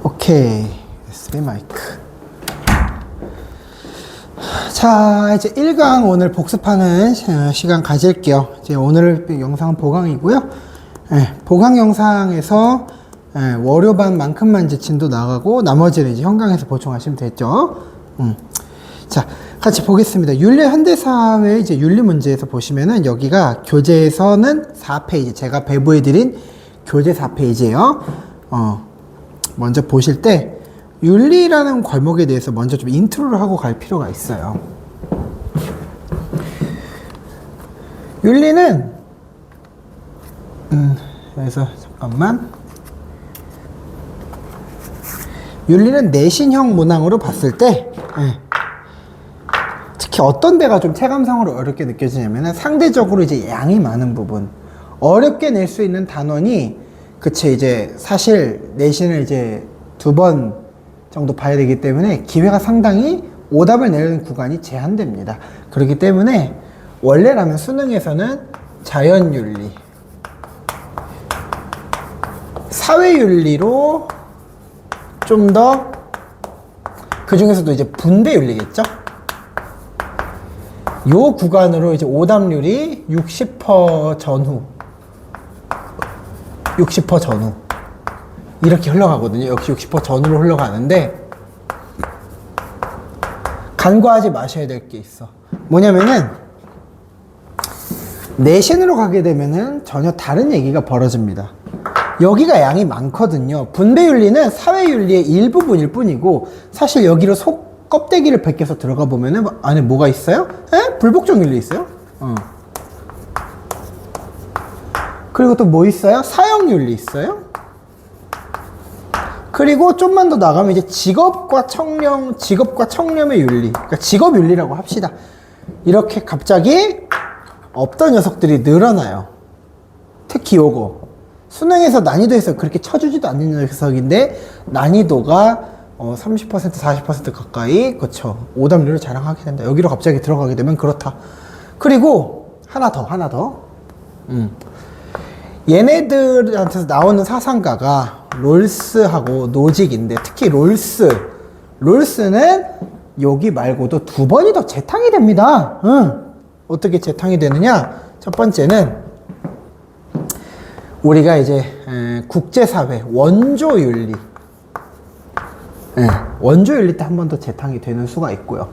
오케이. USB 마이크. 자, 이제 1강 오늘 복습하는 시간 가질게요. 이제 오늘 영상은 보강이고요. 보강 영상에서 월요반만큼만 이제 진도 나가고 나머지는 이제 현강에서 보충하시면 되죠. 자, 같이 보겠습니다. 윤리 현대사회 이제 윤리 문제에서 보시면은 여기가 교재에서는 4페이지, 제가 배부해드린 교재 4페이지예요. 먼저 보실 때 윤리라는 과목에 대해서 먼저 좀 인트로를 하고 갈 필요가 있어요. 윤리는 그래서 잠깐만. 윤리는 내신형 문항으로 봤을 때 특히 어떤 데가 좀 체감상으로 어렵게 느껴지냐면은 상대적으로 이제 양이 많은 부분, 어렵게 낼 수 있는 단원이, 그치, 이제 사실 내신을 이제 2번 정도 봐야 되기 때문에 기회가 상당히 오답을 내는 구간이 제한됩니다. 그렇기 때문에 원래라면 수능에서는 자연윤리, 사회윤리로 좀 더, 그 중에서도 이제 분배윤리겠죠? 요 구간으로 이제 오답률이 60% 전후, 60% 전후 이렇게 흘러가거든요. 역시 60% 전후로 흘러가는데 간과하지 마셔야 될 게 있어. 뭐냐면은 내신으로 가게 되면은 전혀 다른 얘기가 벌어집니다. 여기가 양이 많거든요. 분배윤리는 사회윤리의 일부분일 뿐이고, 사실 여기로 속 껍데기를 벗겨서 들어가 보면은 안에 뭐가 있어요? 불복종윤리 있어요. 그리고 또 뭐 있어요? 사형윤리 있어요. 그리고 좀만 더 나가면 이제 직업과 청렴의 윤리, 그러니까 직업윤리라고 합시다. 이렇게 갑자기 없던 녀석들이 늘어나요. 특히 요거 수능에서 난이도에서 그렇게 쳐주지도 않는 녀석인데 난이도가 30% 40% 가까이, 그쵸, 오답률을 자랑하게 된다. 여기로 갑자기 들어가게 되면 그렇다. 그리고 하나 더 얘네들한테서 나오는 사상가가 롤스하고 노직인데, 특히 롤스는 여기 말고도 2번이 더 재탕이 됩니다. 어떻게 재탕이 되느냐? 첫 번째는 우리가 이제 국제사회 원조윤리, 원조윤리 때 한 번 더 재탕이 되는 수가 있고요.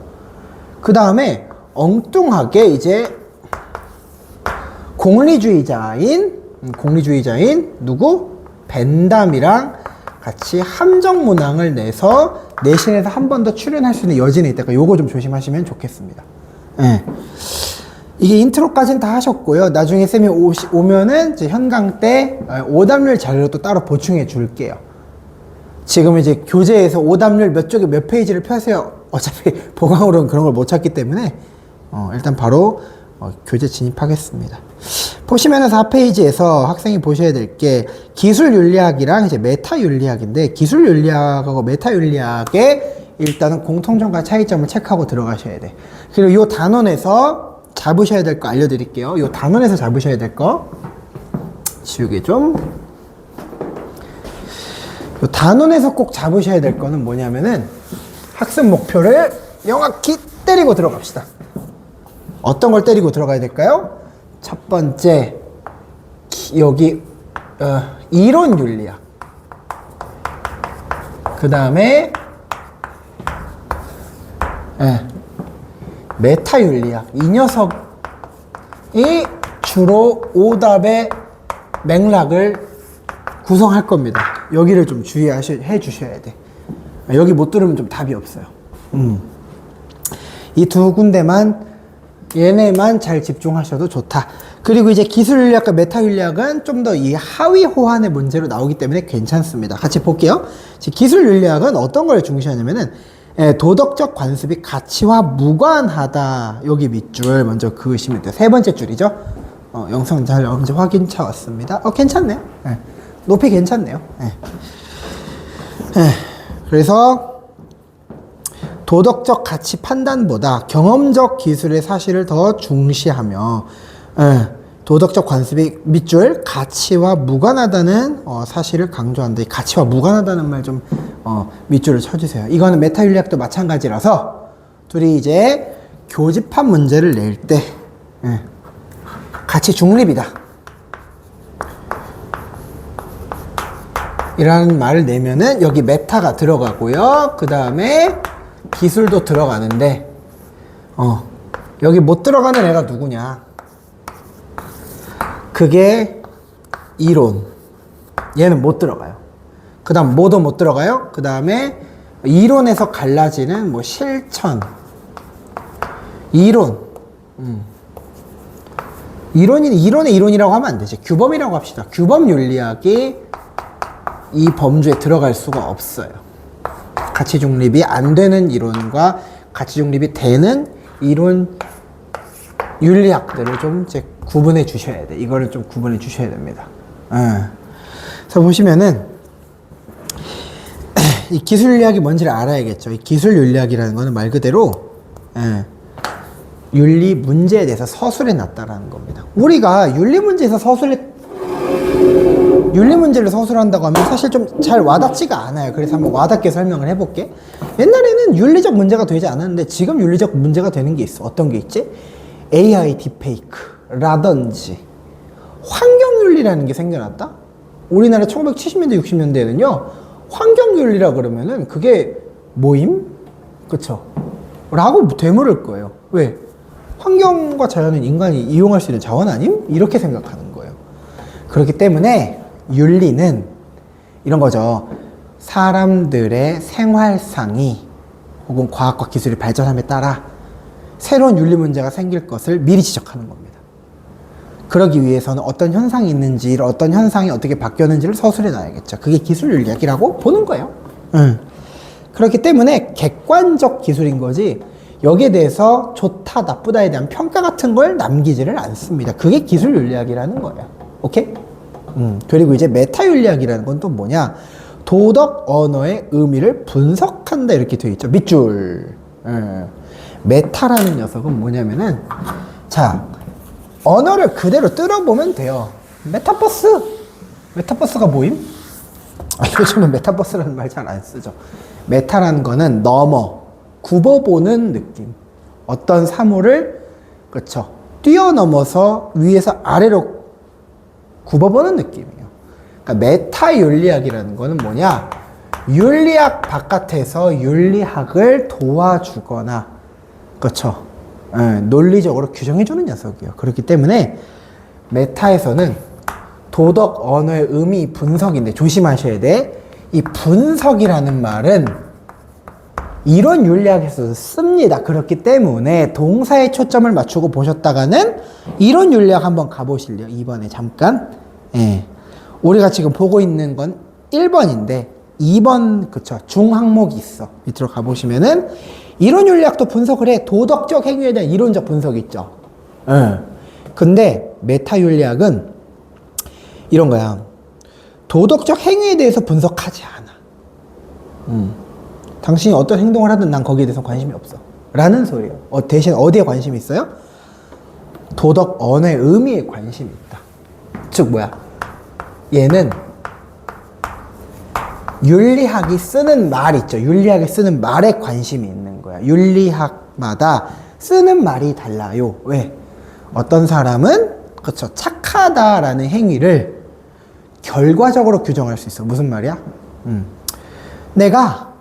그 다음에 엉뚱하게 이제 공리주의자인 누구? 벤담이랑 같이 함정문항을 내서 내신에서 한 번 더 출연할 수 있는 여진이 있다니까 요거 좀 조심하시면 좋겠습니다. 이게 인트로까지는 다 하셨고요. 나중에 쌤이 오면은 이제 현강 때 오답률 자료로 또 따로 보충해 줄게요. 지금 이제 교재에서 오답률 몇 쪽에 몇 페이지를 펴세요. 어차피 보강으로는 그런 걸 못 찾기 때문에 일단 바로 교재 진입하겠습니다. 보시면은 4페이지에서 학생이 보셔야 될 게 기술윤리학이랑 이제 메타윤리학인데, 기술윤리학하고 메타윤리학의 일단은 공통점과 차이점을 체크하고 들어가셔야 돼. 그리고 요 단원에서 잡으셔야 될 거 알려드릴게요. 요 단원에서 잡으셔야 될 거 지우개 좀. 요 단원에서 꼭 잡으셔야 될 거는 뭐냐면은 학습 목표를 명확히 때리고 들어갑시다. 어떤 걸 때리고 들어가야 될까요? 첫 번째, 여기 이론윤리학, 그 다음에 메타윤리학. 이 녀석이 주로 오답의 맥락을 구성할 겁니다. 여기를 좀 주의해 주셔야 돼. 여기 못 들으면 좀 답이 없어요. 이 2군데만, 얘네만 잘 집중하셔도 좋다. 그리고 이제 기술윤리학과 메타윤리학은 좀 더 이 하위 호환의 문제로 나오기 때문에 괜찮습니다. 같이 볼게요. 기술윤리학은 어떤 걸 중시하냐면은 도덕적 관습이 가치와 무관하다. 여기 밑줄 먼저 그으시면 돼요. 3번째 줄이죠. 영상 잘 언제 확인차 왔습니다. 괜찮네요. 높이 괜찮네요. 그래서 도덕적 가치 판단보다 경험적 기술의 사실을 더 중시하며 도덕적 관습이 밑줄 가치와 무관하다는 사실을 강조한다. 이 가치와 무관하다는 말 좀 밑줄을 쳐주세요. 이거는 메타 윤리학도 마찬가지라서 둘이 이제 교집합 문제를 낼 때 같이 중립이다 이라는 말을 내면은 여기 메타가 들어가고요. 그 다음에 기술도 들어가는데 여기 못 들어가는 애가 누구냐? 그게 이론. 얘는 못 들어가요. 그 다음 뭐도 못 들어가요? 그 다음에 이론에서 갈라지는 뭐 실천. 이론의 이론이라고 하면 안 되지. 규범이라고 합시다. 규범 윤리학이 이 범주에 들어갈 수가 없어요. 가치 중립이 안 되는 이론과 가치 중립이 되는 이론 윤리학들을 좀 이제 구분해 주셔야 돼. 이거를 좀 구분해 주셔야 됩니다. 그래서 보시면은 이 기술 윤리학이 뭔지를 알아야겠죠. 이 기술 윤리학이라는 거는 말 그대로 윤리 문제에 대해서 서술해 놨다라는 겁니다. 우리가 윤리 문제를 서술한다고 하면 사실 좀 잘 와닿지가 않아요. 그래서 한번 와닿게 설명을 해볼게. 옛날에는 윤리적 문제가 되지 않았는데 지금 윤리적 문제가 되는 게 있어. 어떤 게 있지? AI 딥페이크라든지 환경윤리라는 게 생겨났다? 우리나라 1970년대, 60년대에는요, 환경윤리라 그러면은 그게 뭐임? 그쵸? 라고 되물을 거예요. 왜? 환경과 자연은 인간이 이용할 수 있는 자원 아님? 이렇게 생각하는 거예요. 그렇기 때문에 윤리는 이런 거죠. 사람들의 생활상이 혹은 과학과 기술이 발전함에 따라 새로운 윤리 문제가 생길 것을 미리 지적하는 겁니다. 그러기 위해서는 어떤 현상이 있는지, 어떤 현상이 어떻게 바뀌었는지를 서술해 놔야겠죠. 그게 기술 윤리학이라고 보는 거예요. 그렇기 때문에 객관적 기술인 거지 여기에 대해서 좋다 나쁘다에 대한 평가 같은 걸 남기지를 않습니다. 그게 기술 윤리학이라는 거예요. 오케이? 그리고 이제 메타 윤리학이라는 건 또 뭐냐? 도덕 언어의 의미를 분석한다 이렇게 되어 있죠. 밑줄. 메타라는 녀석은 뭐냐면은 자, 언어를 그대로 뜯어보면 돼요. 메타버스가 뭐임? 요즘은 메타버스라는 말 잘 안 쓰죠. 메타라는 거는 굽어보는 느낌. 어떤 사물을, 그쵸, 뛰어넘어서 위에서 아래로 굽어보는 느낌이에요. 그러니까 메타 윤리학이라는 거는 뭐냐? 윤리학 바깥에서 윤리학을 도와주거나, 그쵸, 논리적으로 규정해주는 녀석이에요. 그렇기 때문에 메타에서는 도덕 언어의 의미 분석인데 조심하셔야 돼. 이 분석이라는 말은 이론 윤리학에서 씁니다. 그렇기 때문에 동사에 초점을 맞추고 보셨다가는 이론 윤리학 한번 가보실래요? 2번에 잠깐. 우리가 지금 보고 있는 건 1번인데 2번 그쵸 중 항목이 있어. 밑으로 가보시면은 이론 윤리학도 분석을 해. 도덕적 행위에 대한 이론적 분석이 있죠. 근데 메타 윤리학은 이런 거야. 도덕적 행위에 대해서 분석하지 않아. 당신이 어떤 행동을 하든 난 거기에 대해서 관심이 없어. 라는 소리예요. 대신 어디에 관심이 있어요? 도덕 언어의 의미에 관심이 있다. 즉 뭐야? 얘는 윤리학이 쓰는 말 있죠. 윤리학이 쓰는 말에 관심이 있는 거야. 윤리학마다 쓰는 말이 달라요. 왜? 어떤 사람은 그쵸 착하다라는 행위를 결과적으로 규정할 수 있어. 무슨 말이야? 내가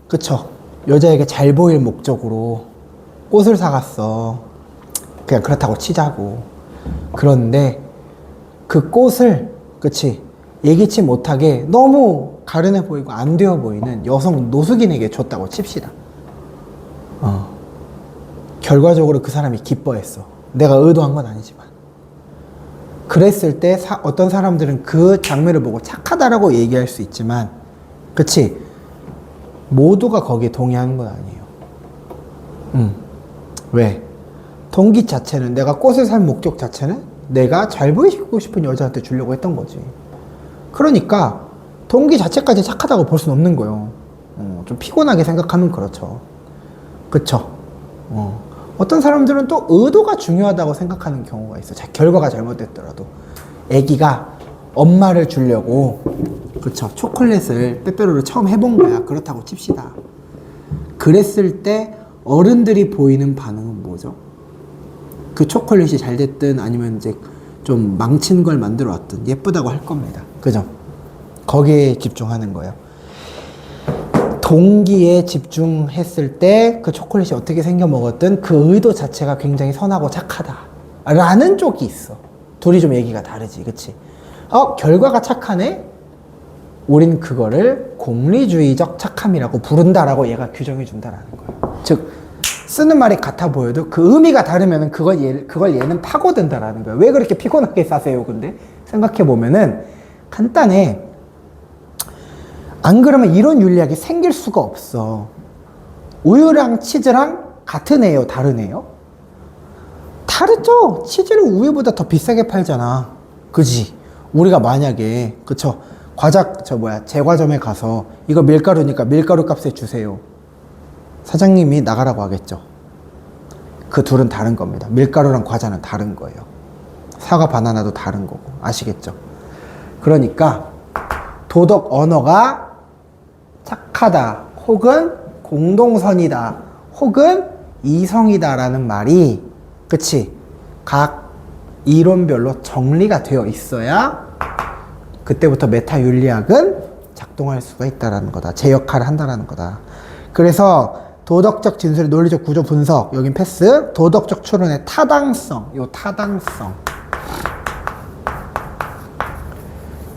그쵸 여자에게 잘 보일 목적으로 꽃을 사갔어. 그냥 그렇다고 치자고. 그런데 그 꽃을 그치 예기치 못하게 너무 가련해 보이고 안 되어 보이는 여성 노숙인에게 줬다고 칩시다. 결과적으로 그 사람이 기뻐했어. 내가 의도한 건 아니지만. 그랬을 때 어떤 사람들은 그 장면을 보고 착하다라고 얘기할 수 있지만 그치 모두가 거기에 동의하는 건 아니에요. 왜? 동기 자체는 내가 꽃을 살 목적 자체는 내가 잘 보이고 싶은 여자한테 주려고 했던 거지. 그러니까 동기 자체까지 착하다고 볼 수는 없는 거예요. 좀 피곤하게 생각하면 그렇죠. 그쵸? 어떤 사람들은 또 의도가 중요하다고 생각하는 경우가 있어. 결과가 잘못됐더라도. 애기가 엄마를 주려고 그쵸, 초콜릿을 빼빼로를 처음 해본 거야. 그렇다고 칩시다. 그랬을 때 어른들이 보이는 반응은 뭐죠? 그 초콜릿이 잘 됐든 아니면 이제 좀 망친 걸 만들어 왔든 예쁘다고 할 겁니다. 그죠? 거기에 집중하는 거예요. 동기에 집중했을 때 그 초콜릿이 어떻게 생겨 먹었든 그 의도 자체가 굉장히 선하고 착하다 라는 쪽이 있어. 둘이 좀 얘기가 다르지, 그치? 결과가 착하네? 우린 그거를功利주의적 착함이라고 부른다라고 얘가 규정해 준다라는 거예요. 즉 쓰는 말이 같아 보여도 그 의미가 다르면 그걸 얘는 파고든다라는 거예요. 왜 그렇게 피곤하게 싸세요? 근데 생각해 보면은 간단해. 안 그러면 이런 윤리학이 생길 수가 없어. 우유랑 치즈랑 같은 애요, 다른 애요? 다르죠. 치즈를 우유보다 더 비싸게 팔잖아. 그지? 우리가 만약에 그쵸, 제과점에 가서 이거 밀가루니까 밀가루 값에 주세요. 사장님이 나가라고 하겠죠. 그 둘은 다른 겁니다. 밀가루랑 과자는 다른 거예요. 사과 바나나도 다른 거고. 아시겠죠? 그러니까 도덕 언어가 착하다 혹은 공동선이다 혹은 이성이다 라는 말이, 그치, 각 이론별로 정리가 되어 있어야 그때부터 메타 윤리학은 작동할 수가 있다라는 거다. 제 역할을 한다라는 거다. 그래서 도덕적 진술의 논리적 구조 분석, 여긴 패스. 도덕적 추론의 타당성, 요 타당성,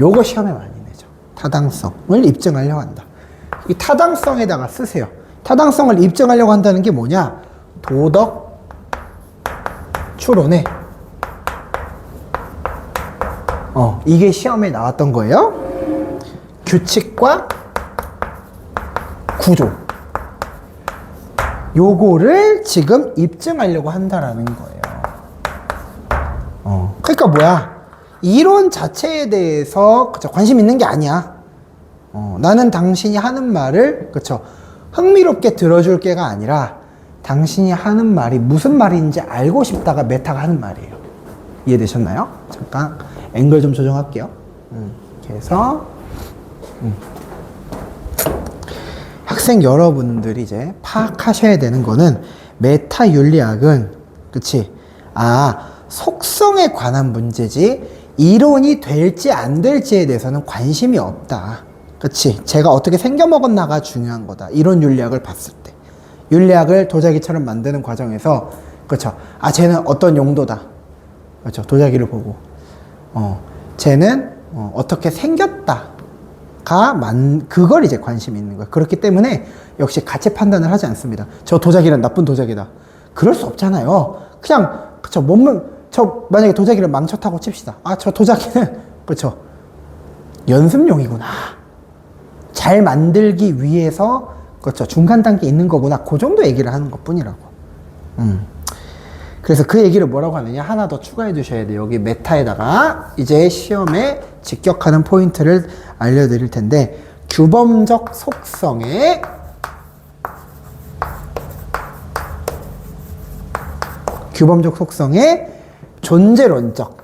요거 시험에 많이 내죠. 타당성을 입증하려고 한다. 이 타당성에다가 쓰세요. 타당성을 입증하려고 한다는 게 뭐냐? 도덕 추론에 이게 시험에 나왔던 거예요. 규칙과 구조, 요거를 지금 입증하려고 한다라는 거예요. 그러니까 뭐야? 이론 자체에 대해서 그쵸, 관심 있는 게 아니야. 나는 당신이 하는 말을 그쵸, 흥미롭게 들어줄 게가 아니라 당신이 하는 말이 무슨 말인지 알고 싶다가 메타가 하는 말이에요. 이해되셨나요? 잠깐 앵글 좀 조정할게요. 그래서 학생 여러분들이 이제 파악하셔야 되는 거는 메타 윤리학은, 그치? 속성에 관한 문제지 이론이 될지 안 될지에 대해서는 관심이 없다. 그치? 제가 어떻게 생겨먹었나가 중요한 거다. 이론 윤리학을 봤을 때. 윤리학을 도자기처럼 만드는 과정에서, 그쵸? 쟤는 어떤 용도다. 그쵸? 도자기를 보고. 쟤는 어떻게 생겼다. 그걸 이제 관심이 있는 거예요. 그렇기 때문에 역시 가치 판단을 하지 않습니다. 저 도자기는 나쁜 도자기다. 그럴 수 없잖아요. 그냥, 그쵸? 만약에 도자기를 망쳐 타고 칩시다. 저 도자기는, 그쵸? 연습용이구나. 잘 만들기 위해서, 그렇죠, 중간 단계에 있는 거구나. 그 정도 얘기를 하는 것 뿐이라고. 그래서 그 얘기를 뭐라고 하느냐, 하나 더 추가해 주셔야 돼요. 여기 메타에다가 이제 시험에 직격하는 포인트를 알려드릴 텐데, 규범적 속성의 존재론적,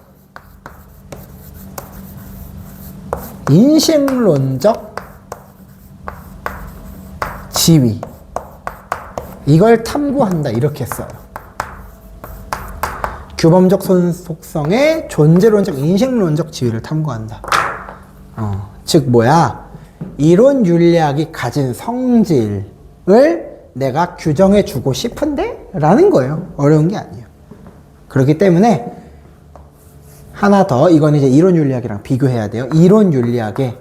인식론적 지위, 이걸 탐구한다, 이렇게 써요. 규범적 속성의 존재론적, 인식론적 지위를 탐구한다. 즉 뭐야? 이론 윤리학이 가진 성질을 내가 규정해 주고 싶은데? 라는 거예요. 어려운 게 아니에요. 그렇기 때문에 하나 더, 이건 이제 이론 윤리학이랑 비교해야 돼요. 이론 윤리학의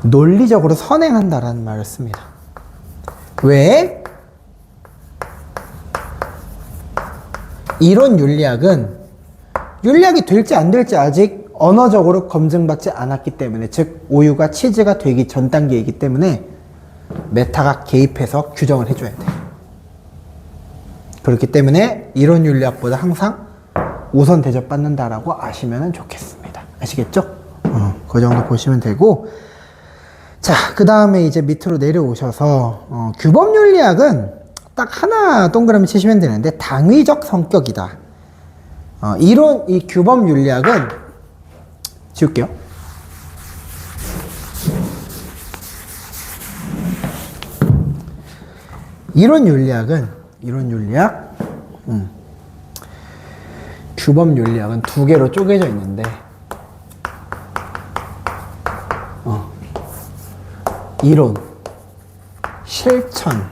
논리적으로 선행한다라는 말을 씁니다. 왜? 이론 윤리학은 윤리학이 될지 안 될지 아직 언어적으로 검증받지 않았기 때문에, 즉 우유가 치즈가 되기 전 단계이기 때문에 메타가 개입해서 규정을 해줘야 돼. 그렇기 때문에 이론 윤리학보다 항상 우선 대접받는다라고 아시면 좋겠습니다. 아시겠죠? 그 정도 보시면 되고, 자, 그 다음에 이제 밑으로 내려오셔서 규범 윤리학은 딱 하나 동그라미 치시면 되는데, 당위적 성격이다. 이 규범 윤리학은 지울게요. 이론 윤리학, 규범 윤리학은 두 개로 쪼개져 있는데, 이론, 실천,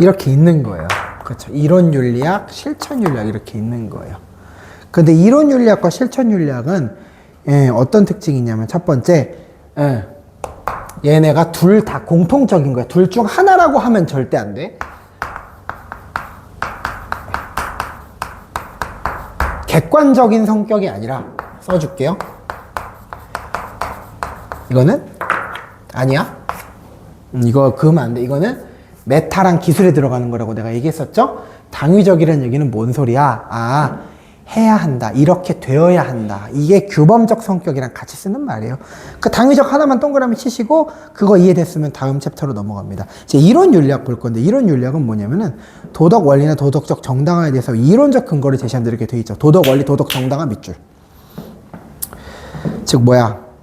이렇게 있는 거예요. 그렇죠. 이론 윤리학, 실천 윤리학 이렇게 있는 거예요. 근데 이론 윤리학과 실천 윤리학은 어떤 특징이 있냐면 첫 번째, 얘네가 둘 다 공통적인 거야. 둘 중 하나라고 하면 절대 안 돼. 객관적인 성격이 아니라, 써줄게요. 이거는 아니야. 이거 그으면 안 돼. 이거는 메타랑 기술에 들어가는 거라고 내가 얘기했었죠? 당위적이라는 얘기는 뭔 소리야? 해야 한다. 이렇게 되어야 한다. 이게 규범적 성격이랑 같이 쓰는 말이에요. 그 당위적 하나만 동그라미 치시고 그거 이해됐으면 다음 챕터로 넘어갑니다. 이제 이론 윤리학 볼 건데, 이론 윤리학은 뭐냐면은 도덕 원리나 도덕적 정당화에 대해서 이론적 근거를 제시한다 이렇게 돼 있죠. 도덕 원리, 도덕 정당화 밑줄. 즉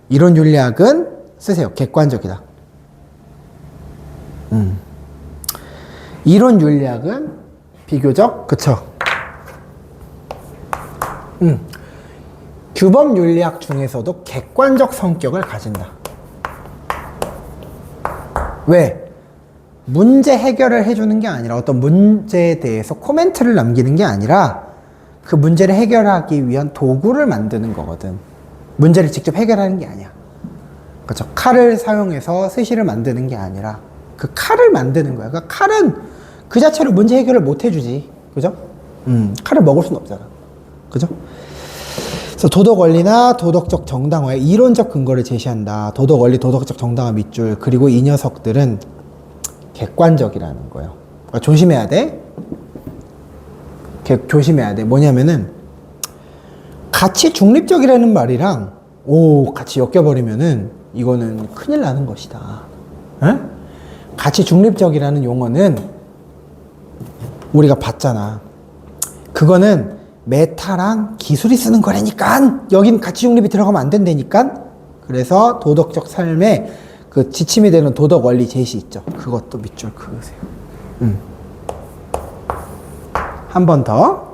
이론 윤리학은 쓰세요. 객관적이다. 이론 윤리학은 비교적, 그쵸? 규범 윤리학 중에서도 객관적 성격을 가진다. 왜? 문제 해결을 해주는 게 아니라, 어떤 문제에 대해서 코멘트를 남기는 게 아니라 그 문제를 해결하기 위한 도구를 만드는 거거든. 문제를 직접 해결하는 게 아니야. 그렇죠? 칼을 사용해서 스시를 만드는 게 아니라 그 칼을 만드는 거야. 그러니까 칼은 그 자체로 문제 해결을 못 해주지. 그죠? 칼을 먹을 수는 없잖아. 그죠? 그래서 도덕 원리나 도덕적 정당화의 이론적 근거를 제시한다. 도덕 원리, 도덕적 정당화 밑줄. 그리고 이 녀석들은 객관적이라는 거예요. 그러니까 조심해야 돼. 조심해야 돼. 뭐냐면은 가치 중립적이라는 말이랑 같이 엮여버리면은 이거는 큰일 나는 것이다. 에? 가치 중립적이라는 용어는 우리가 봤잖아. 그거는 메타랑 기술이 쓰는 거라니까. 여긴 가치 중립이 들어가면 안 된다니까. 그래서 도덕적 삶에 그 지침이 되는 도덕 원리 제시 있죠. 그것도 밑줄 그으세요. 한 번 더.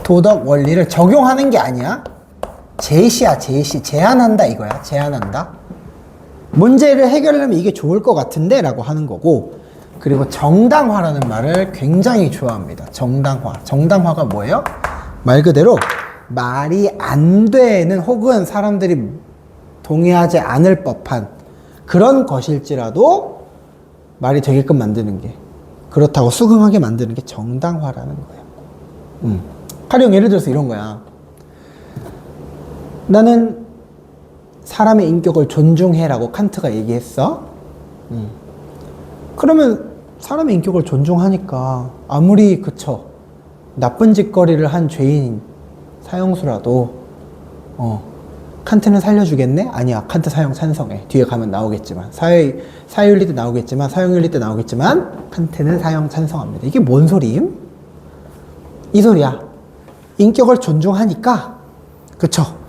도덕 원리를 적용하는 게 아니야. 제시야, 제시. 제안한다 이거야. 제안한다. 문제를 해결하려면 이게 좋을 것 같은데 라고 하는 거고, 그리고 정당화라는 말을 굉장히 좋아합니다. 정당화. 정당화가 뭐예요? 말 그대로 말이 안 되는, 혹은 사람들이 동의하지 않을 법한 그런 것일지라도 말이 되게끔 만드는 게, 그렇다고 수긍하게 만드는 게 정당화라는 거예요. 가령 예를 들어서 이런 거야. 나는 사람의 인격을 존중해라고 칸트가 얘기했어. 그러면 사람의 인격을 존중하니까 아무리 그쵸 나쁜 짓거리를 한 죄인 사형수라도 칸트는 살려주겠네? 아니야. 칸트 사형 찬성해. 뒤에 가면 나오겠지만, 사회윤리 때 나오겠지만, 사형윤리 때 나오겠지만 칸트는 사형 찬성합니다. 이게 뭔 소리임? 이 소리야. 인격을 존중하니까, 그쵸?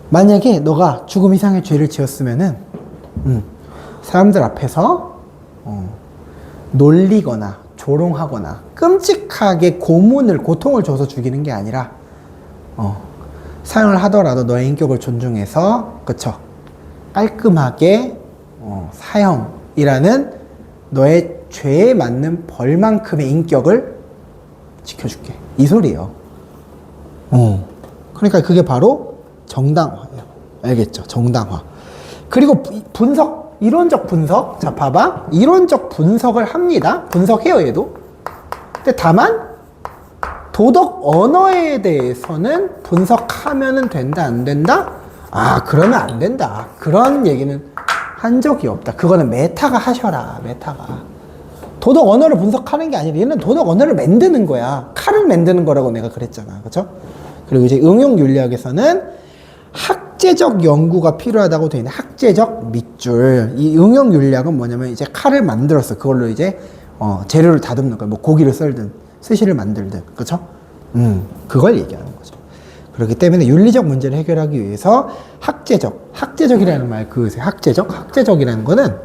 만약에 너가 죽음 이상의 죄를 지었으면은 사람들 앞에서 놀리거나 조롱하거나 끔찍하게 고통을 줘서 죽이는 게 아니라 사형을 하더라도 너의 인격을 존중해서, 그쵸? 깔끔하게 사형이라는 너의 죄에 맞는 벌만큼의 인격을 지켜줄게. 이 소리예요. 그러니까 그게 바로 정당화예요. 알겠죠? 정당화. 그리고 분석, 이론적 분석. 자, 봐봐. 이론적 분석을 합니다. 분석해요, 얘도. 근데 다만 도덕 언어에 대해서는 분석하면은 된다, 안 된다? 그러면 안 된다. 그런 얘기는 한 적이 없다. 그거는 메타가 하셔라, 메타가. 도덕 언어를 분석하는 게 아니라 얘는 도덕 언어를 만드는 거야. 칼을 만드는 거라고 내가 그랬잖아. 그쵸? 그리고 이제 응용 윤리학에서는 학제적 연구가 필요하다고 되어 있는 학제적 밑줄. 이 응용 윤리학은 뭐냐면 이제 칼을 만들었어. 그걸로 이제 재료를 다듬는 거예요. 뭐 고기를 썰든 스시를 만들든, 그렇죠? 그걸 얘기하는 거죠. 그렇기 때문에 윤리적 문제를 해결하기 위해서 학제적이라는 말 그으세요. 학제적이라는 거는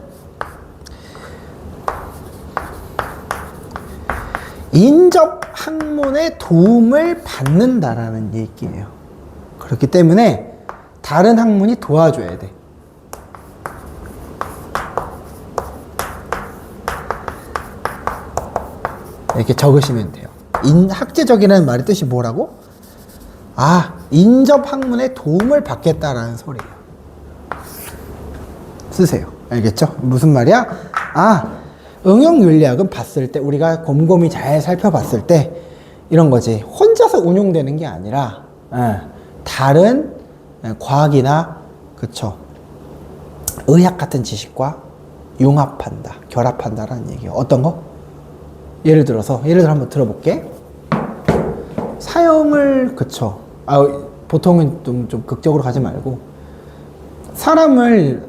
인접 학문의 도움을 받는다라는 얘기예요. 그렇기 때문에 다른 학문이 도와줘야 돼. 이렇게 적으시면 돼요. 학제적이라는 말의 뜻이 뭐라고? 인접 학문의 도움을 받겠다라는 소리예요. 쓰세요. 알겠죠? 무슨 말이야? 응용윤리학은 봤을 때, 우리가 곰곰이 잘 살펴봤을 때 이런 거지. 혼자서 운용되는 게 아니라 다른 과학이나, 그쵸, 의학 같은 지식과 융합한다, 결합한다라는 얘기예요. 어떤 거? 예를 들어 한번 들어볼게. 사형을, 그쵸, 보통은 좀 극적으로 가지 말고, 사람을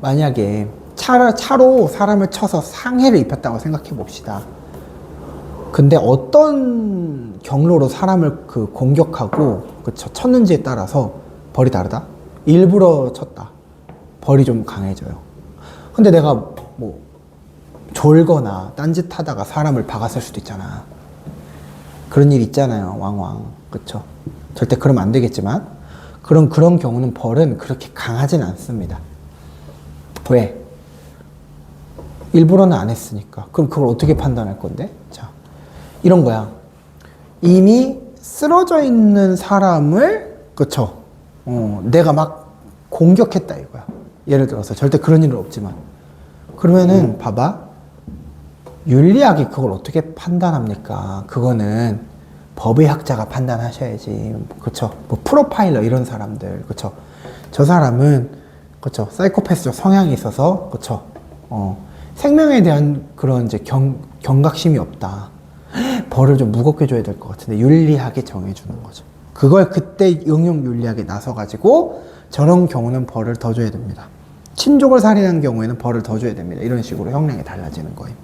만약에 차로 사람을 쳐서 상해를 입혔다고 생각해 봅시다. 근데 어떤 경로로 사람을 공격하고, 그쵸, 쳤는지에 따라서 벌이 다르다. 일부러 쳤다. 벌이 좀 강해져요. 근데 내가 뭐 졸거나 딴짓하다가 사람을 박았을 수도 있잖아. 그런 일 있잖아요. 왕왕. 그쵸? 절대 그러면 안 되겠지만 그런 경우는 벌은 그렇게 강하진 않습니다. 왜? 일부러는 안 했으니까. 그럼 그걸 어떻게 판단할 건데? 자, 이런 거야. 이미 쓰러져 있는 사람을, 그쵸, 내가 막 공격했다 이거야. 예를 들어서. 절대 그런 일은 없지만. 그러면은 봐봐. 윤리학이 그걸 어떻게 판단합니까? 그거는 법의학자가 판단하셔야지. 그쵸? 뭐 프로파일러 이런 사람들, 그쵸? 저 사람은, 그쵸, 사이코패스적 성향이 있어서, 그쵸, 생명에 대한 그런 이제 경각심이 없다. 벌을 좀 무겁게 줘야 될 것 같은데 윤리학이 정해주는 거죠. 그걸 그때 응용 윤리학에 나서가지고 저런 경우는 벌을 더 줘야 됩니다. 친족을 살인한 경우에는 벌을 더 줘야 됩니다. 이런 식으로 형량이 달라지는 거예요.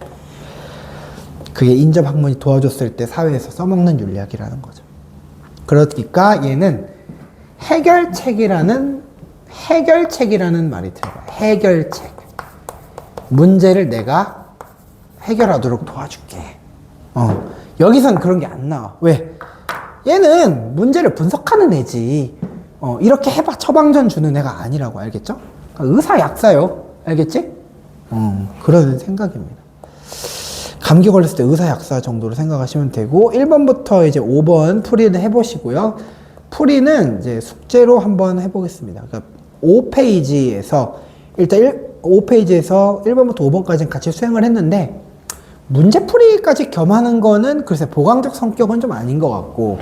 그게 인접 학문이 도와줬을 때 사회에서 써먹는 윤리학이라는 거죠. 그러니까 얘는 해결책이라는 말이 들어가요. 해결책. 문제를 내가 해결하도록 도와줄게. 여기선 그런 게 안 나와. 왜? 얘는 문제를 분석하는 애지. 이렇게 해봐 처방전 주는 애가 아니라고. 알겠죠? 의사 약사요. 알겠지? 그런 생각입니다. 감기 걸렸을 때 의사 약사 정도로 생각하시면 되고, 1번부터 이제 5번 풀이를 해보시고요. 풀이는 이제 숙제로 한번 해보겠습니다. 그러니까 5페이지에서 일단 5페이지에서 1번부터 5번까지는 같이 수행을 했는데, 문제풀이까지 겸하는 거는 글쎄 보강적 성격은 좀 아닌 것 같고,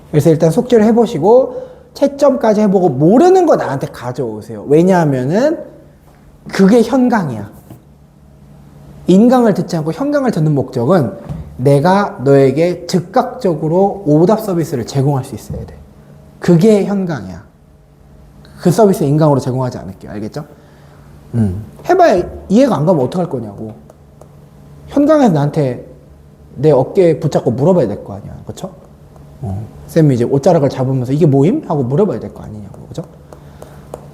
그래서 일단 숙제를 해보시고 채점까지 해보고 모르는 거 나한테 가져오세요. 왜냐하면은 그게 현강이야. 인강을 듣지 않고 현강을 듣는 목적은 내가 너에게 즉각적으로 오답 서비스를 제공할 수 있어야 돼. 그게 현강이야. 그 서비스 인강으로 제공하지 않을게요. 알겠죠? 해봐야 이해가 안 가면 어떡할 거냐고. 현강에서 나한테 내 어깨에 붙잡고 물어봐야 될 거 아니야. 그쵸? 쌤이 이제 옷자락을 잡으면서 이게 뭐임? 하고 물어봐야 될 거 아니냐고. 그죠?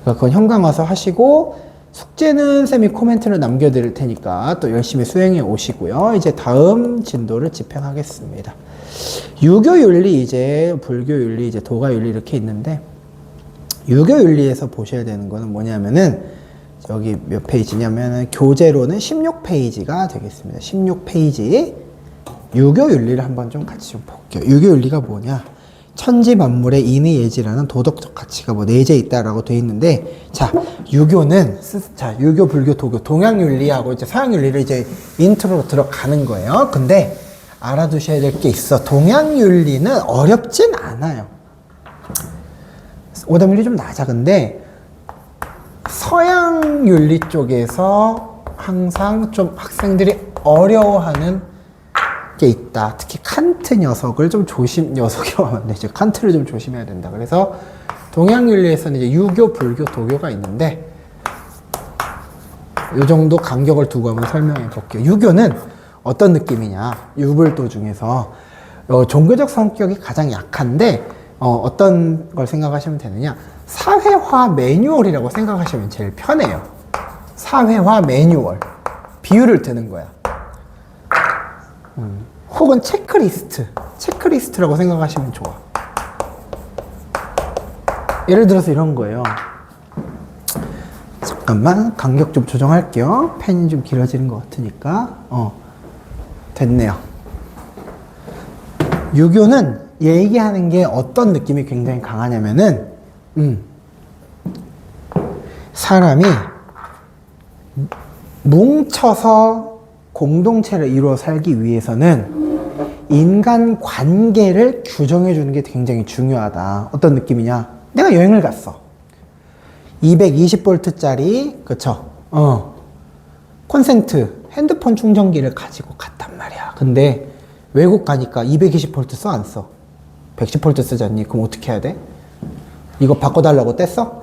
그러니까 그건 현강 와서 하시고, 숙제는 쌤이 코멘트를 남겨드릴 테니까 또 열심히 수행해 오시고요. 이제 다음 진도를 집행하겠습니다. 유교윤리, 이제 불교윤리, 이제 도가윤리 이렇게 있는데, 유교윤리에서 보셔야 되는 거는 뭐냐면은, 여기 몇 페이지냐면은 교재로는 16페이지가 되겠습니다. 16페이지. 유교윤리를 한번 좀 같이 좀 볼게요. 유교윤리가 뭐냐? 천지 만물의 인의예지라는 도덕적 가치가 뭐 내재 있다라고 돼 있는데, 자, 유교는, 유교, 불교, 도교, 동양윤리하고 이제 서양윤리를 이제 인트로로 들어가는 거예요. 근데 알아두셔야 될 게 있어. 동양윤리는 어렵진 않아요. 오답률이 좀 낮아. 근데 서양윤리 쪽에서 항상 좀 학생들이 어려워하는 게 있다. 특히 칸트 녀석을 좀 녀석이라고 하면 안 되죠. 칸트를 좀 조심해야 된다. 그래서 동양윤리에서는 이제 유교, 불교, 도교가 있는데, 이 정도 간격을 두고 한번 설명해 볼게요. 유교는 어떤 느낌이냐? 유불도 중에서 종교적 성격이 가장 약한데 어떤 걸 생각하시면 되느냐? 사회화 매뉴얼이라고 생각하시면 제일 편해요. 사회화 매뉴얼. 비유를 드는 거야. 혹은 체크리스트라고 생각하시면 좋아. 예를 들어서 이런 거예요. 잠깐만 간격 좀 조정할게요. 펜이 좀 길어지는 것 같으니까. 됐네요. 유교는 얘기하는 게 어떤 느낌이 굉장히 강하냐면은 사람이 뭉쳐서 공동체를 이루어 살기 위해서는 인간 관계를 규정해 주는 게 굉장히 중요하다. 어떤 느낌이냐? 내가 여행을 갔어. 220V짜리 그쵸? 콘센트 핸드폰 충전기를 가지고 갔단 말이야. 근데 외국 가니까 220V 써 안 써? 110V 쓰지 않니? 그럼 어떻게 해야 돼? 이거 바꿔달라고 뗐어?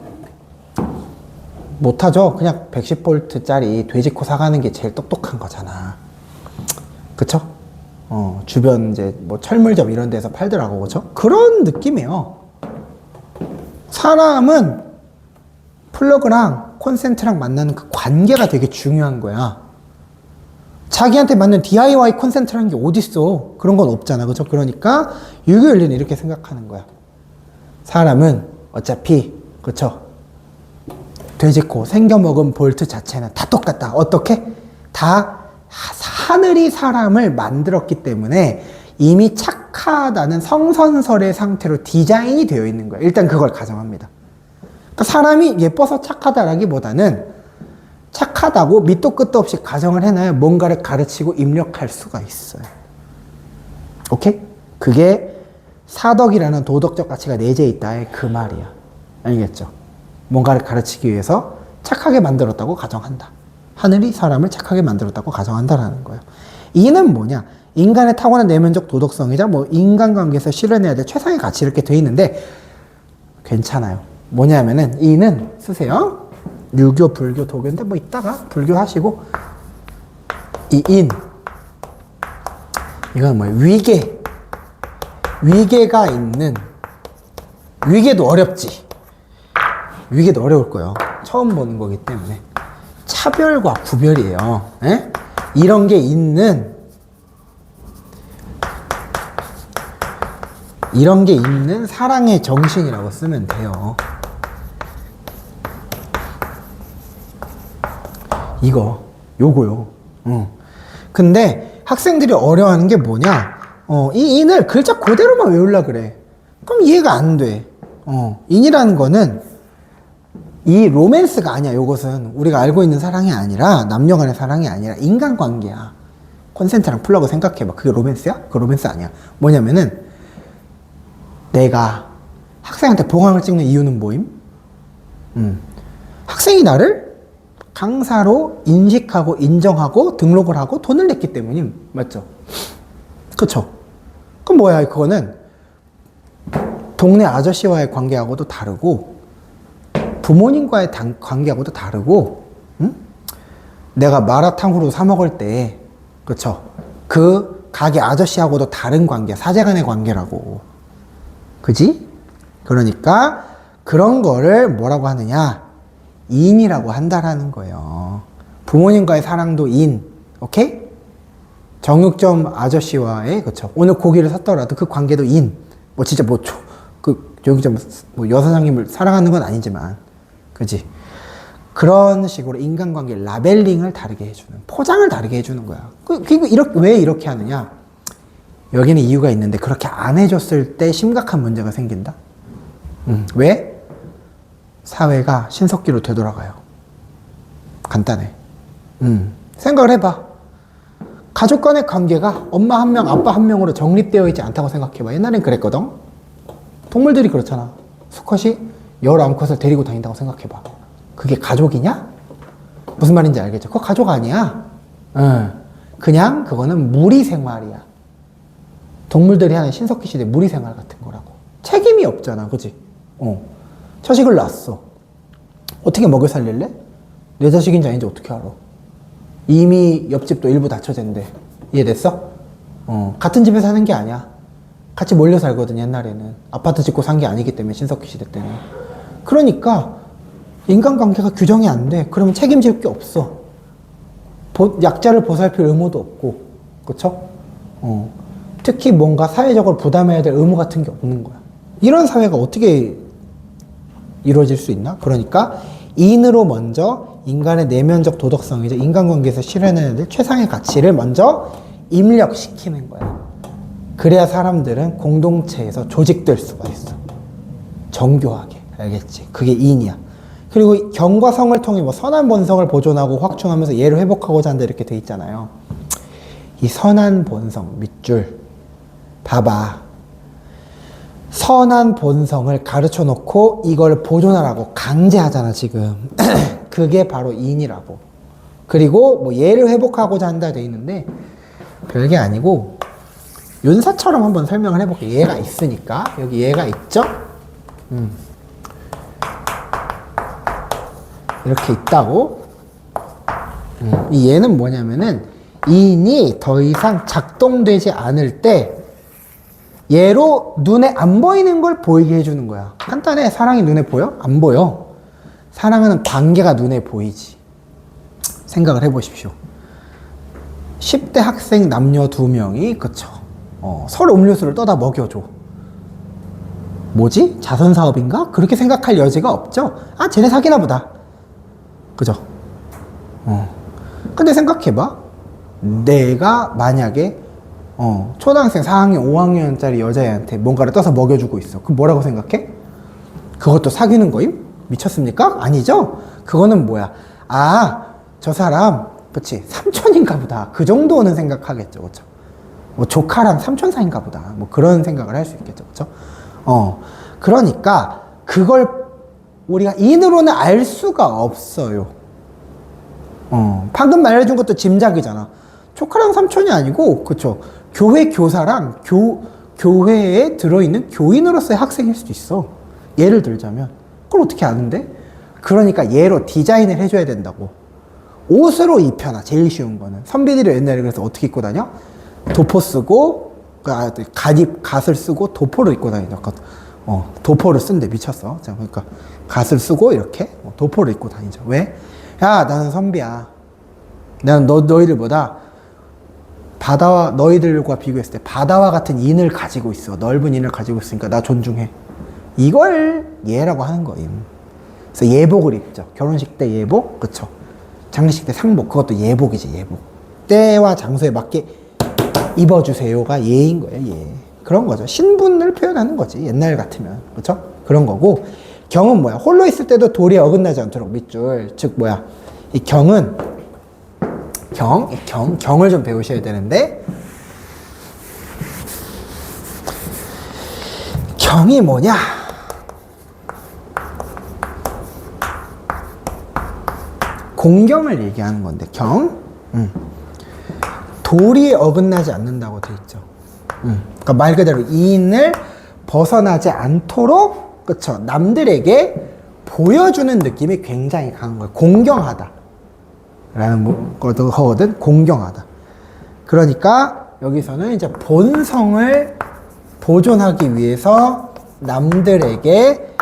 못하죠. 그냥 110V짜리 돼지코 사가는 게 제일 똑똑한 거잖아. 그쵸? 주변 이제 뭐 철물점 이런 데서 팔더라고. 그쵸? 그런 느낌이에요. 사람은 플러그랑 콘센트랑 만나는 그 관계가 되게 중요한 거야. 자기한테 맞는 DIY 콘센트라는 게 어딨어. 그런 건 없잖아. 그죠? 그러니까 유교윤리는 이렇게 생각하는 거야. 사람은 어차피 그쵸? 돼지코 생겨먹은 볼트 자체는 다 똑같다. 어떻게? 다 하늘이 사람을 만들었기 때문에 이미 착하다는 성선설의 상태로 디자인이 되어 있는 거야. 일단 그걸 가정합니다. 그러니까 사람이 예뻐서 착하다라기보다는 착하다고 밑도 끝도 없이 가정을 해놔야 뭔가를 가르치고 입력할 수가 있어요. 오케이? 그게 사덕이라는 도덕적 가치가 내재해 있다의 그 말이야. 알겠죠? 뭔가를 가르치기 위해서 착하게 만들었다고 가정한다. 하늘이 사람을 착하게 만들었다고 가정한다라는 거예요. 이는 뭐냐? 인간의 타고난 내면적 도덕성이자 뭐 인간관계에서 실현해야 될 최상의 가치 이렇게 돼 있는데 괜찮아요. 뭐냐면은 이는 쓰세요. 유교, 불교, 도교인데 뭐 이따가 불교 하시고 이 인 이건 뭐예요? 위계가 있는 위계도 어렵지. 위계도 어려울 거예요. 처음 보는 거기 때문에 차별과 구별이에요. 에? 이런 게 있는 사랑의 정신이라고 쓰면 돼요. 요거요. 근데 학생들이 어려워하는 게 뭐냐? 이 인을 글자 그대로만 외우려고 그래. 그럼 이해가 안 돼. 인이라는 거는 이 로맨스가 아니야. 요것은 우리가 알고 있는 사랑이 아니라 남녀 간의 사랑이 아니라 인간관계야. 콘센트랑 플러그 생각해봐. 그게 로맨스야? 그거 로맨스 아니야. 뭐냐면은 내가 학생한테 봉황을 찍는 이유는 뭐임? 학생이 나를 강사로 인식하고 인정하고 등록을 하고 돈을 냈기 때문임. 맞죠? 그쵸? 그럼 뭐야? 그거는 동네 아저씨와의 관계하고도 다르고 부모님과의 관계하고도 다르고 내가 마라탕으로 사 먹을 때 그쵸? 그 가게 아저씨하고도 다른 관계, 사제간의 관계라고. 그지? 그러니까 그런 거를 뭐라고 하느냐? 인이라고 한다라는 거예요. 부모님과의 사랑도 인, 오케이? 정육점 아저씨와의, 그쵸? 오늘 고기를 샀더라도 그 관계도 인. 뭐 진짜 정육점 여사장님을 사랑하는 건 아니지만, 그지? 그런 식으로 인간관계 라벨링을 다르게 해주는, 포장을 다르게 해주는 거야. 왜 이렇게 하느냐? 여기는 이유가 있는데 그렇게 안 해줬을 때 심각한 문제가 생긴다. 왜? 사회가 신석기로 되돌아가요. 간단해. 생각을 해봐. 가족 간의 관계가 엄마 한 명, 아빠 한 명으로 정립되어 있지 않다고 생각해봐. 옛날엔 그랬거든. 동물들이 그렇잖아. 수컷이 여러 암컷을 데리고 다닌다고 생각해봐. 그게 가족이냐? 무슨 말인지 알겠죠? 그거 가족 아니야. 그냥 그거는 무리 생활이야. 동물들이 하는 신석기 시대 무리 생활 같은 거라고. 책임이 없잖아. 그치? 자식을 낳았어. 어떻게 먹여 살릴래? 내 자식인지 아닌지 어떻게 알아? 이미 옆집도 일부 다쳐진대. 이해됐어? 같은 집에 사는 게 아니야. 같이 몰려 살거든, 옛날에는. 아파트 짓고 산 게 아니기 때문에, 신석기 시대 때는. 그러니까, 인간관계가 규정이 안 돼. 그러면 책임질 게 없어. 약자를 보살필 의무도 없고, 그쵸? 특히 뭔가 사회적으로 부담해야 될 의무 같은 게 없는 거야. 이런 사회가 어떻게 이루어질 수 있나? 그러니까, 인으로 먼저 인간의 내면적 도덕성이죠. 인간관계에서 실현해야 될 최상의 가치를 먼저 입력시키는 거야. 그래야 사람들은 공동체에서 조직될 수가 있어. 정교하게. 알겠지? 그게 인이야. 그리고 경과 성을 통해 뭐 선한 본성을 보존하고 확충하면서 예를 회복하고자 한다 이렇게 돼 있잖아요. 이 선한 본성, 밑줄. 봐봐. 선한 본성을 가르쳐 놓고 이걸 보존하라고 강제하잖아, 지금. 그게 바로 인이라고. 그리고 뭐 예를 회복하고자 한다 돼 있는데 별게 아니고 윤사처럼 한번 설명을 해볼게. 얘가 있으니까. 여기 얘가 있죠? 이렇게 있다고. 이 얘는 뭐냐면은 인이 더 이상 작동되지 않을 때 얘로 눈에 안 보이는 걸 보이게 해주는 거야. 간단해. 사랑이 눈에 보여? 안 보여. 사랑하는 관계가 눈에 보이지. 생각을 해보십시오. 10대 학생 남녀 2명이 그쵸. 서로 음료수를 떠다 먹여줘. 뭐지? 자선사업인가? 그렇게 생각할 여지가 없죠? 아, 쟤네 사귀나 보다. 그죠? 근데 생각해봐. 내가 만약에 초등학생 4학년, 5학년짜리 여자애한테 뭔가를 떠서 먹여주고 있어. 그럼 뭐라고 생각해? 그것도 사귀는 거임? 미쳤습니까? 아니죠? 그거는 뭐야? 아, 저 사람, 그치, 삼촌인가 보다. 그 정도는 생각하겠죠. 그쵸? 뭐 조카랑 삼촌 사이인가 보다. 뭐 그런 생각을 할 수 있겠죠. 그쵸? 그러니까 그걸 우리가 인으로는 알 수가 없어요. 방금 말해준 것도 짐작이잖아. 조카랑 삼촌이 아니고, 그쵸? 교회 교사랑 교회에 들어있는 교인으로서의 학생일 수도 있어. 예를 들자면. 그걸 어떻게 아는데? 그러니까 얘로 디자인을 해줘야 된다고. 옷으로 입혀놔. 제일 쉬운 거는. 선비들이 옛날에 그래서 어떻게 입고 다녀? 도포 쓰고, 갓을 쓰고 도포를 입고 다니거든. 도포를 쓴대. 미쳤어. 그러니까 갓을 쓰고 이렇게 도포를 입고 다니죠. 왜? 야, 나는 선비야. 나는 너희들보다 바다와 너희들과 비교했을 때 바다와 같은 인을 가지고 있어. 넓은 인을 가지고 있으니까 나 존중해. 이걸 예라고 하는 거임. 그래서 예복을 입죠. 결혼식 때 예복, 그쵸? 장례식 때 상복, 그것도 예복이지, 예복. 때와 장소에 맞게 입어주세요가 예인 거예요, 예. 그런 거죠. 신분을 표현하는 거지, 옛날 같으면. 그쵸? 그런 거고. 경은 뭐야? 홀로 있을 때도 도리에 어긋나지 않도록 밑줄. 즉, 뭐야? 이 경은, 경을 좀 배우셔야 되는데, 경이 뭐냐? 공경을 얘기하는 건데, 경. 도리에 어긋나지 않는다고 돼 있죠. 그러니까 말 그대로 이인을 벗어나지 않도록, 그쵸? 남들에게 보여주는 느낌이 굉장히 강한 거예요. 공경하다. 라는 거거든. 공경하다. 그러니까 여기서는 이제 본성을 보존하기 위해서 남들에게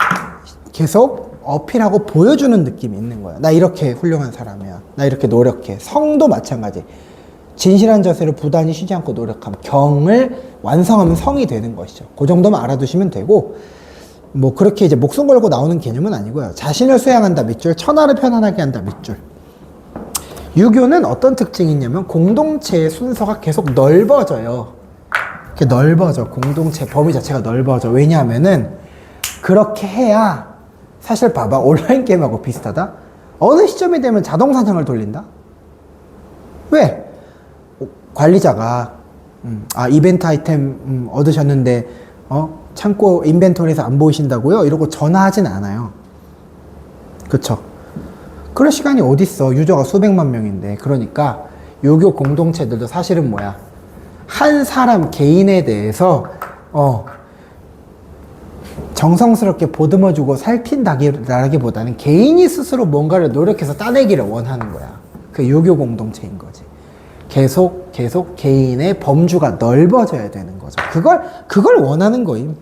계속 어필하고 보여주는 느낌이 있는 거야. 나 이렇게 훌륭한 사람이야. 나 이렇게 노력해. 성도 마찬가지. 진실한 자세로 부단히 쉬지 않고 노력하면 경을 완성하면 성이 되는 것이죠. 그 정도만 알아두시면 되고, 뭐 그렇게 이제 목숨 걸고 나오는 개념은 아니고요. 자신을 수양한다 밑줄, 천하를 편안하게 한다 밑줄. 유교는 어떤 특징이 있냐면 공동체의 순서가 계속 넓어져요. 이렇게 넓어져. 공동체 범위 자체가 넓어져. 왜냐하면은 그렇게 해야, 사실 봐봐, 온라인 게임하고 비슷하다. 어느 시점이 되면 자동 사냥을 돌린다. 왜? 관리자가 이벤트 아이템 얻으셨는데 창고 인벤토리에서 안 보이신다고요? 이러고 전화하진 않아요. 그쵸? 그럴 시간이 어딨어. 유저가 수백만 명인데. 그러니까 유교 공동체들도 사실은 뭐야, 한 사람 개인에 대해서 정성스럽게 보듬어주고 살핀다기보다는 개인이 스스로 뭔가를 노력해서 따내기를 원하는 거야. 그게 유교 공동체인 거지. 계속 계속 개인의 범주가 넓어져야 되는 거죠. 그걸 원하는 거임.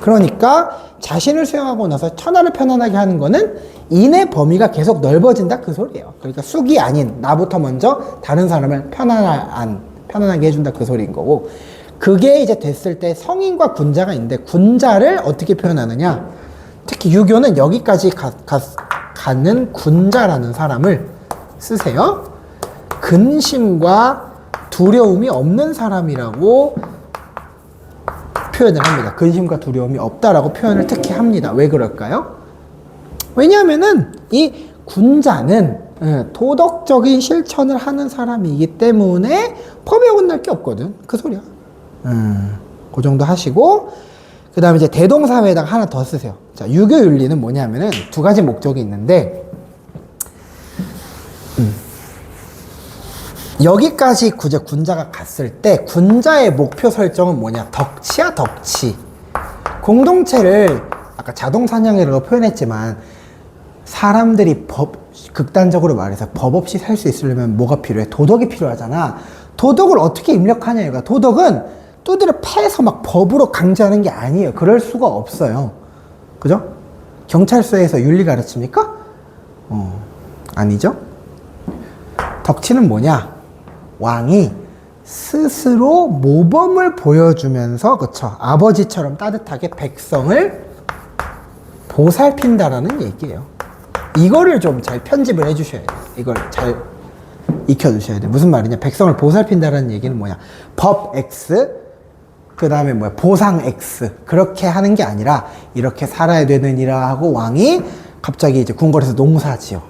그러니까 자신을 수용하고 나서 천하를 편안하게 하는 거는 인의 범위가 계속 넓어진다 그 소리예요. 그러니까 숙이 아닌 나부터 먼저 다른 사람을 편안하게 해준다 그 소리인 거고, 그게 이제 됐을 때 성인과 군자가 있는데 군자를 어떻게 표현하느냐, 특히 유교는 여기까지 가는 군자라는 사람을 쓰세요. 근심과 두려움이 없는 사람이라고 표현을 합니다. 근심과 두려움이 없다라고 표현을 특히 합니다. 왜 그럴까요? 왜냐하면은 이 군자는 도덕적인 실천을 하는 사람이기 때문에 법에 어긋날 게 없거든. 그 소리야. 그 정도 하시고, 그 다음에 이제 대동사회에다가 하나 더 쓰세요. 자, 유교윤리는 뭐냐면은 두 가지 목적이 있는데, 여기까지 군자가 갔을 때 군자의 목표 설정은 뭐냐? 덕치야, 덕치. 공동체를 아까 자동사냥이라고 표현했지만, 사람들이 극단적으로 말해서 법 없이 살 수 있으려면 뭐가 필요해? 도덕이 필요하잖아. 도덕을 어떻게 입력하냐, 이거. 도덕은 두드려 패서 막 법으로 강제하는 게 아니에요. 그럴 수가 없어요. 그죠? 경찰서에서 윤리 가르칩니까? 아니죠? 덕치는 뭐냐? 왕이 스스로 모범을 보여주면서, 그쵸? 아버지처럼 따뜻하게 백성을 보살핀다라는 얘기예요. 이거를 좀 잘 편집을 해주셔야 돼요. 이걸 잘 익혀두셔야 돼요. 무슨 말이냐? 백성을 보살핀다라는 얘기는 뭐냐? 법 X, 그 다음에 뭐야? 보상 X. 그렇게 하는 게 아니라, 이렇게 살아야 되느니라 하고 왕이 갑자기 이제 궁궐에서 농사 지어.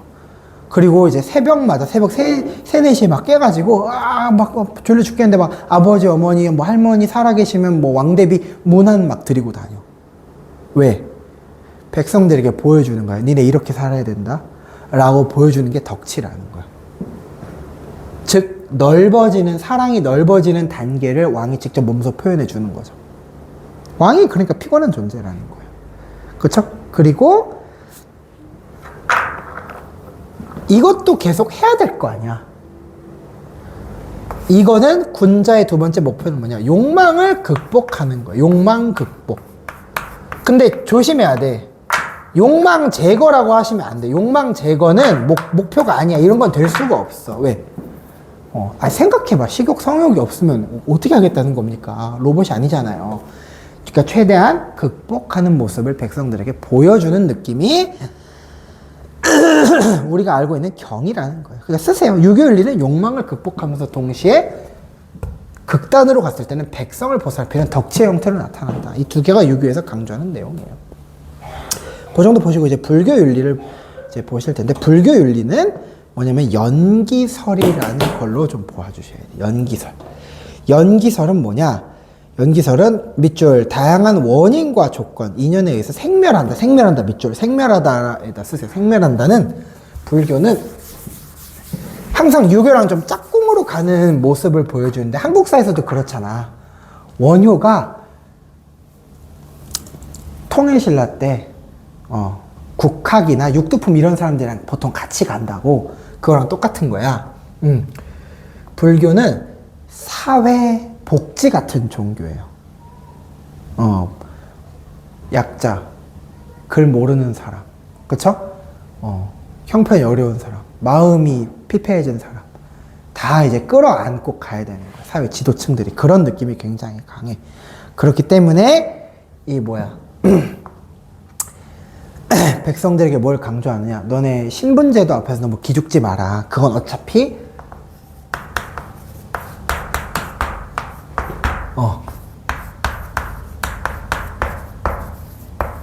그리고 이제 새벽마다 새벽 4시에 막 깨가지고, 막 졸려 죽겠는데 막 아버지, 어머니, 뭐 할머니 살아계시면 뭐 왕대비 문안 막 드리고 다녀. 왜? 백성들에게 보여주는 거야. 니네 이렇게 살아야 된다. 라고 보여주는 게 덕치라는 거야. 즉, 사랑이 넓어지는 단계를 왕이 직접 몸소 표현해 주는 거죠. 왕이 그러니까 피곤한 존재라는 거예요. 그쵸? 그리고 이것도 계속 해야 될 거 아니야. 이거는 군자의 두 번째 목표는 뭐냐? 욕망을 극복하는 거야. 욕망 극복. 근데 조심해야 돼. 욕망 제거라고 하시면 안 돼. 욕망 제거는 목표가 아니야. 이런 건 될 수가 없어. 왜? 생각해봐. 식욕, 성욕이 없으면 어떻게 하겠다는 겁니까? 로봇이 아니잖아요. 그러니까 최대한 극복하는 모습을 백성들에게 보여주는 느낌이 우리가 알고 있는 경이라는 거예요. 그러니까 쓰세요. 유교윤리는 욕망을 극복하면서 동시에 극단으로 갔을 때는 백성을 보살피는 덕치의 형태로 나타난다. 이 두 개가 유교에서 강조하는 내용이에요. 그 정도 보시고 이제 불교윤리를 이제 보실 텐데, 불교윤리는 뭐냐면 연기설이라는 걸로 좀 보아주셔야 돼요. 연기설. 연기설은 뭐냐? 연기설은 밑줄 다양한 원인과 조건, 인연에 의해서 생멸한다 밑줄 생멸하다에다 쓰세요. 생멸한다는 불교는 항상 유교랑 좀 짝꿍으로 가는 모습을 보여주는데, 한국사에서도 그렇잖아. 원효가 통일신라 때 국학이나 육두품 이런 사람들이랑 보통 같이 간다고. 그거랑 똑같은 거야. 불교는 사회 복지 같은 종교예요. 약자, 글 모르는 사람, 그쵸? 형편이 어려운 사람, 마음이 피폐해진 사람, 다 이제 끌어안고 가야 되는 거야. 사회 지도층들이. 그런 느낌이 굉장히 강해. 그렇기 때문에 백성들에게 뭘 강조하느냐? 너네 신분제도 앞에서 너무 기죽지 마라. 그건 어차피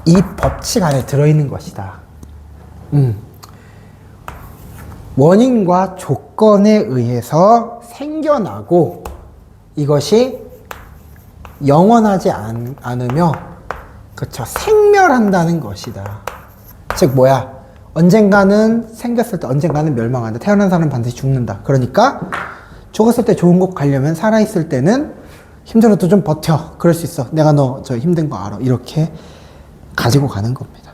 이 법칙 안에 들어있는 것이다. 원인과 조건에 의해서 생겨나고 이것이 영원하지 않으며, 그쵸, 생멸한다는 것이다. 즉 언젠가는 생겼을 때 언젠가는 멸망한다. 태어난 사람은 반드시 죽는다. 그러니까 죽었을 때 좋은 곳 가려면 살아있을 때는 힘들어도 좀 버텨. 그럴 수 있어. 내가 너 저 힘든 거 알아. 이렇게 가지고 가는 겁니다.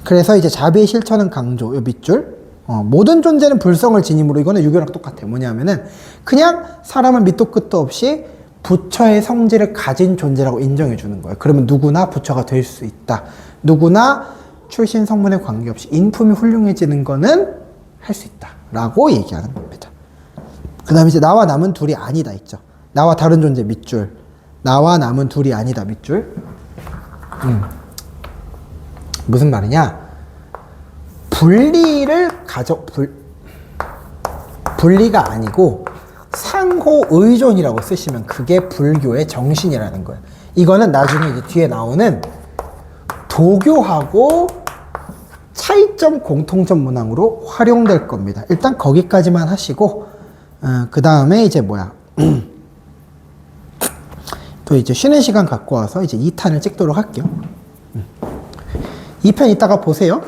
그래서 이제 자비의 실천은 강조. 요 밑줄. 모든 존재는 불성을 지님으로 이거는 유교랑 똑같아요. 뭐냐면은 그냥 사람은 밑도 끝도 없이 부처의 성질을 가진 존재라고 인정해 주는 거예요. 그러면 누구나 부처가 될 수 있다. 누구나 출신 성분에 관계없이 인품이 훌륭해지는 거는 할 수 있다. 라고 얘기하는 겁니다. 그 다음에 이제 나와 남은 둘이 아니다 있죠. 나와 다른 존재 밑줄. 나와 남은 둘이 아니다 밑줄. 무슨 말이냐? 분리가 아니고 상호 의존이라고 쓰시면 그게 불교의 정신이라는 거예요. 이거는 나중에 이제 뒤에 나오는 도교하고 차이점 공통점 문항으로 활용될 겁니다. 일단 거기까지만 하시고 그 다음에 이제 뭐야 또 이제 쉬는 시간 갖고 와서 이제 2탄을 찍도록 할게요. 2편 이따가 보세요.